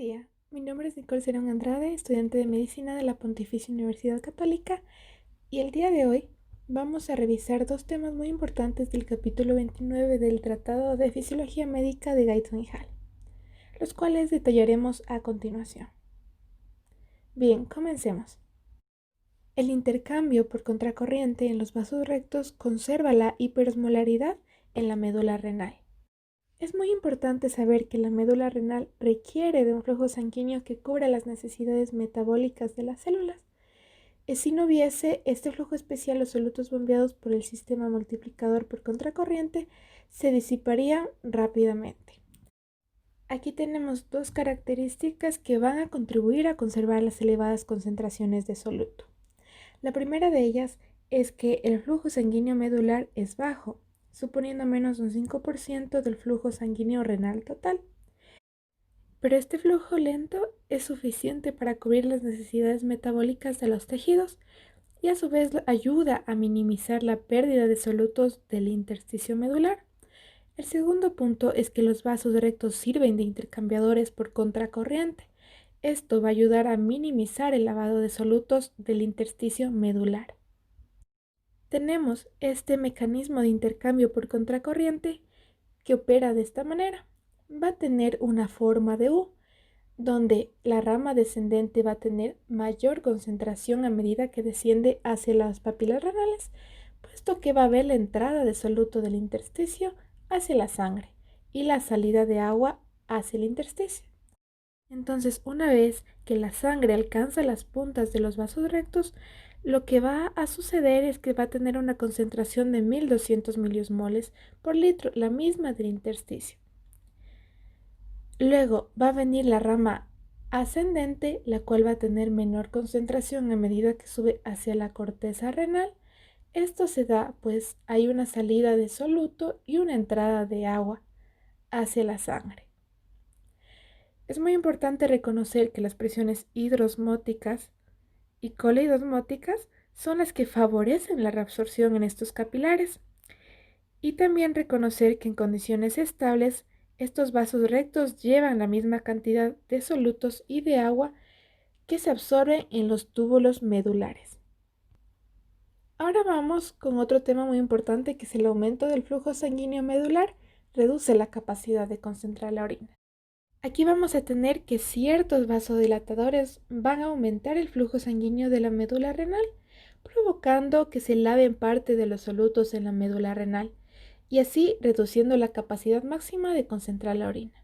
día, mi nombre es Nicole Cerón Andrade, estudiante de Medicina de la Pontificia Universidad Católica, y el día de hoy vamos a revisar dos temas muy importantes del capítulo 29 del Tratado de Fisiología Médica de Guyton y Hall, los cuales detallaremos a continuación. Bien, comencemos. El intercambio por contracorriente en los vasos rectos conserva la hiperosmolaridad en la médula renal. Es muy importante saber que la médula renal requiere de un flujo sanguíneo que cubra las necesidades metabólicas de las células. Si no hubiese este flujo especial, los solutos bombeados por el sistema multiplicador por contracorriente se disiparían rápidamente. Aquí tenemos dos características que van a contribuir a conservar las elevadas concentraciones de soluto. La primera de ellas es que el flujo sanguíneo medular es bajo, suponiendo menos de un 5% del flujo sanguíneo renal total. Pero este flujo lento es suficiente para cubrir las necesidades metabólicas de los tejidos y a su vez ayuda a minimizar la pérdida de solutos del intersticio medular. El segundo punto es que los vasos rectos sirven de intercambiadores por contracorriente. Esto va a ayudar a minimizar el lavado de solutos del intersticio medular. Tenemos este mecanismo de intercambio por contracorriente que opera de esta manera. Va a tener una forma de U, donde la rama descendente va a tener mayor concentración a medida que desciende hacia las papilas renales, puesto que va a haber la entrada de soluto del intersticio hacia la sangre y la salida de agua hacia el intersticio. Entonces, una vez que la sangre alcanza las puntas de los vasos rectos, lo que va a suceder es que va a tener una concentración de 1200 miliosmoles por litro, la misma del intersticio. Luego va a venir la rama ascendente, la cual va a tener menor concentración a medida que sube hacia la corteza renal. Esto se da, pues hay una salida de soluto y una entrada de agua hacia la sangre. Es muy importante reconocer que las presiones hidroosmóticas y coleidosmóticas son las que favorecen la reabsorción en estos capilares. Y también reconocer que en condiciones estables, estos vasos rectos llevan la misma cantidad de solutos y de agua que se absorben en los túbulos medulares. Ahora vamos con otro tema muy importante, que es el aumento del flujo sanguíneo medular reduce la capacidad de concentrar la orina. Aquí vamos a tener que ciertos vasodilatadores van a aumentar el flujo sanguíneo de la médula renal, provocando que se laven parte de los solutos en la médula renal y así reduciendo la capacidad máxima de concentrar la orina.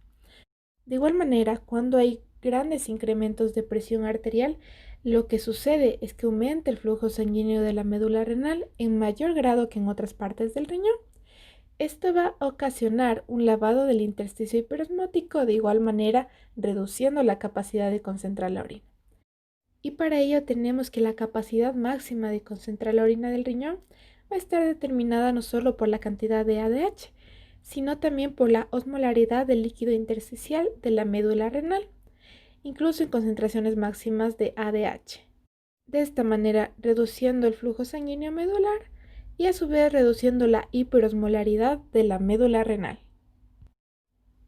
De igual manera, cuando hay grandes incrementos de presión arterial, lo que sucede es que aumenta el flujo sanguíneo de la médula renal en mayor grado que en otras partes del riñón. Esto va a ocasionar un lavado del intersticio hiperosmótico, de igual manera reduciendo la capacidad de concentrar la orina. Y para ello tenemos que la capacidad máxima de concentrar la orina del riñón va a estar determinada no solo por la cantidad de ADH, sino también por la osmolaridad del líquido intersticial de la médula renal, incluso en concentraciones máximas de ADH. De esta manera, reduciendo el flujo sanguíneo medular y a su vez reduciendo la hiperosmolaridad de la médula renal.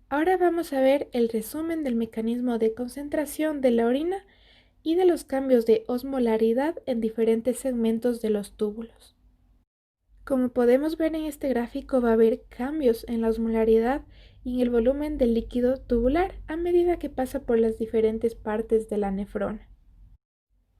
Ahora vamos a ver el resumen del mecanismo de concentración de la orina y de los cambios de osmolaridad en diferentes segmentos de los túbulos. Como podemos ver en este gráfico, va a haber cambios en la osmolaridad y en el volumen del líquido tubular a medida que pasa por las diferentes partes de la nefrona.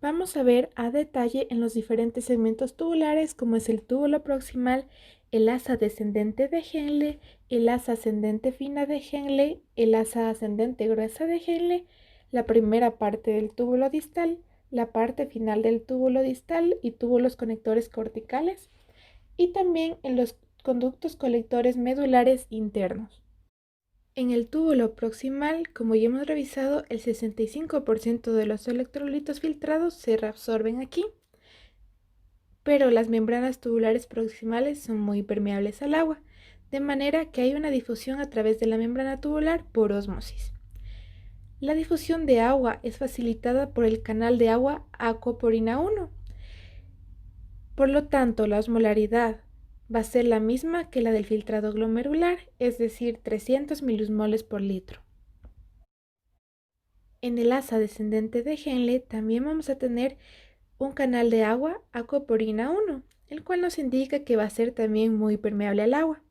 Vamos a ver a detalle en los diferentes segmentos tubulares, como es el túbulo proximal, el asa descendente de Henle, el asa ascendente fina de Henle, el asa ascendente gruesa de Henle, la primera parte del túbulo distal, la parte final del túbulo distal y túbulos conectores corticales, y también en los conductos colectores medulares internos. En el túbulo proximal, como ya hemos revisado, el 65% de los electrolitos filtrados se reabsorben aquí, pero las membranas tubulares proximales son muy permeables al agua, de manera que hay una difusión a través de la membrana tubular por ósmosis. La difusión de agua es facilitada por el canal de agua aquaporina 1. Por lo tanto, la osmolaridad va a ser la misma que la del filtrado glomerular, es decir, 300 miliosmoles por litro. En el asa descendente de Henle también vamos a tener un canal de agua acuaporina 1, el cual nos indica que va a ser también muy permeable al agua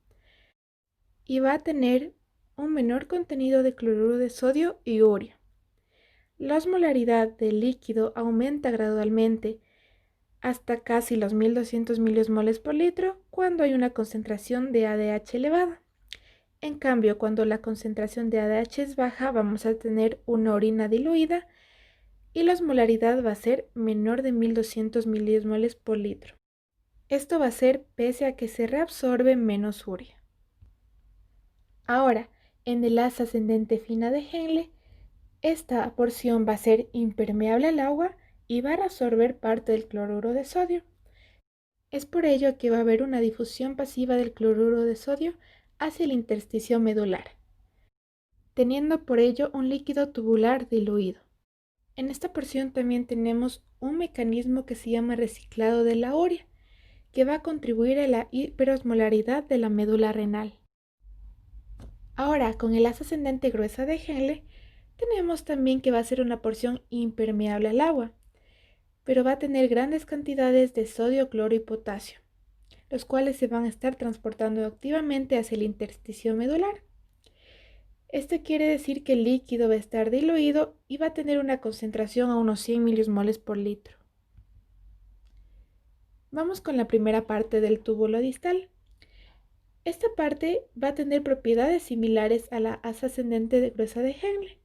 y va a tener un menor contenido de cloruro de sodio y urea. La osmolaridad del líquido aumenta gradualmente hasta casi los 1200 miliosmoles por litro cuando hay una concentración de ADH elevada. En cambio, cuando la concentración de ADH es baja, vamos a tener una orina diluida y la osmolaridad va a ser menor de 1200 miliosmoles por litro. Esto va a ser pese a que se reabsorbe menos urea. Ahora, en el asa ascendente fina de Henle, esta porción va a ser impermeable al agua y va a reabsorber parte del cloruro de sodio. Es por ello que va a haber una difusión pasiva del cloruro de sodio hacia el intersticio medular, teniendo por ello un líquido tubular diluido. En esta porción también tenemos un mecanismo que se llama reciclado de la urea, que va a contribuir a la hiperosmolaridad de la médula renal. Ahora, con el asa ascendente gruesa de Henle, tenemos también que va a ser una porción impermeable al agua, pero va a tener grandes cantidades de sodio, cloro y potasio, los cuales se van a estar transportando activamente hacia el intersticio medular. Esto quiere decir que el líquido va a estar diluido y va a tener una concentración a unos 100 miliosmoles por litro. Vamos con la primera parte del túbulo distal. Esta parte va a tener propiedades similares a la asa ascendente de gruesa de Henle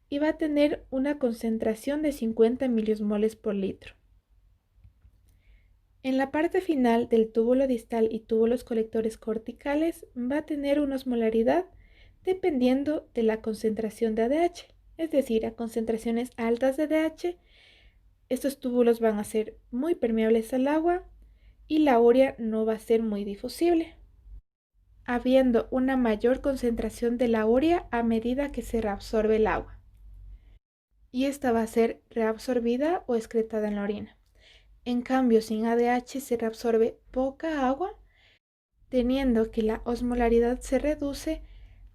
y va a tener una concentración de 50 miliosmoles por litro. En la parte final del túbulo distal y túbulos colectores corticales va a tener una osmolaridad dependiendo de la concentración de ADH, es decir, a concentraciones altas de ADH, estos túbulos van a ser muy permeables al agua y la urea no va a ser muy difusible, habiendo una mayor concentración de la urea a medida que se reabsorbe el agua, y esta va a ser reabsorbida o excretada en la orina. En cambio, sin ADH se reabsorbe poca agua, teniendo que la osmolaridad se reduce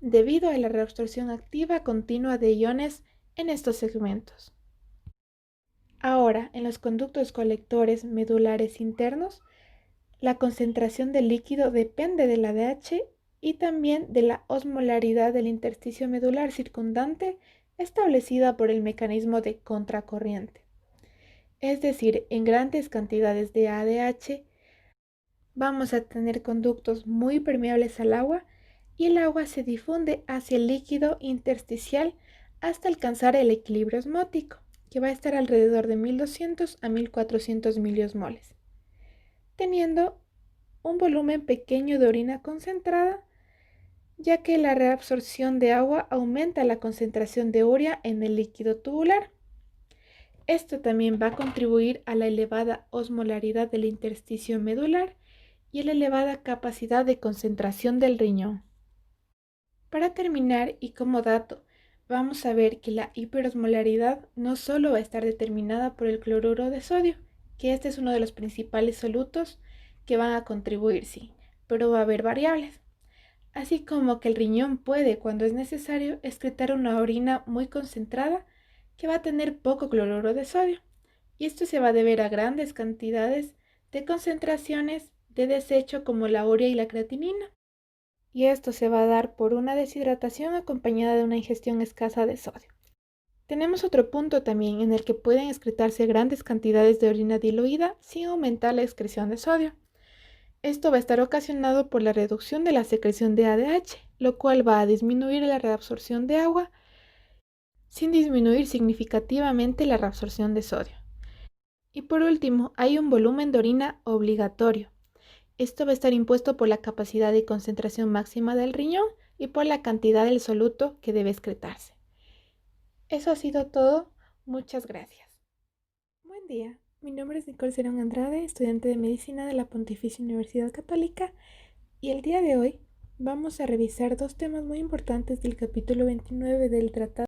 debido a la reabsorción activa continua de iones en estos segmentos. Ahora, en los conductos colectores medulares internos, la concentración del líquido depende del ADH y también de la osmolaridad del intersticio medular circundante establecida por el mecanismo de contracorriente. Es decir, en grandes cantidades de ADH vamos a tener conductos muy permeables al agua y el agua se difunde hacia el líquido intersticial hasta alcanzar el equilibrio osmótico, que va a estar alrededor de 1200 a 1400 miliosmoles, teniendo un volumen pequeño de orina concentrada, ya que la reabsorción de agua aumenta la concentración de urea en el líquido tubular. Esto también va a contribuir a la elevada osmolaridad del intersticio medular y a la elevada capacidad de concentración del riñón. Para terminar, y como dato, vamos a ver que la hiperosmolaridad no solo va a estar determinada por el cloruro de sodio, que este es uno de los principales solutos que van a contribuir, sí, pero va a haber variables. Así como que el riñón puede, cuando es necesario, excretar una orina muy concentrada que va a tener poco cloruro de sodio. Y esto se va a deber a grandes cantidades de concentraciones de desecho como la urea y la creatinina. Y esto se va a dar por una deshidratación acompañada de una ingestión escasa de sodio. Tenemos otro punto también en el que pueden excretarse grandes cantidades de orina diluida sin aumentar la excreción de sodio. Esto va a estar ocasionado por la reducción de la secreción de ADH, lo cual va a disminuir la reabsorción de agua sin disminuir significativamente la reabsorción de sodio. Y por último, hay un volumen de orina obligatorio. Esto va a estar impuesto por la capacidad y concentración máxima del riñón y por la cantidad del soluto que debe excretarse. Eso ha sido todo. Muchas gracias. Buen día. Mi nombre es Nicole Cerón Andrade, estudiante de Medicina de la Pontificia Universidad Católica, y el día de hoy vamos a revisar dos temas muy importantes del capítulo 29 del Tratado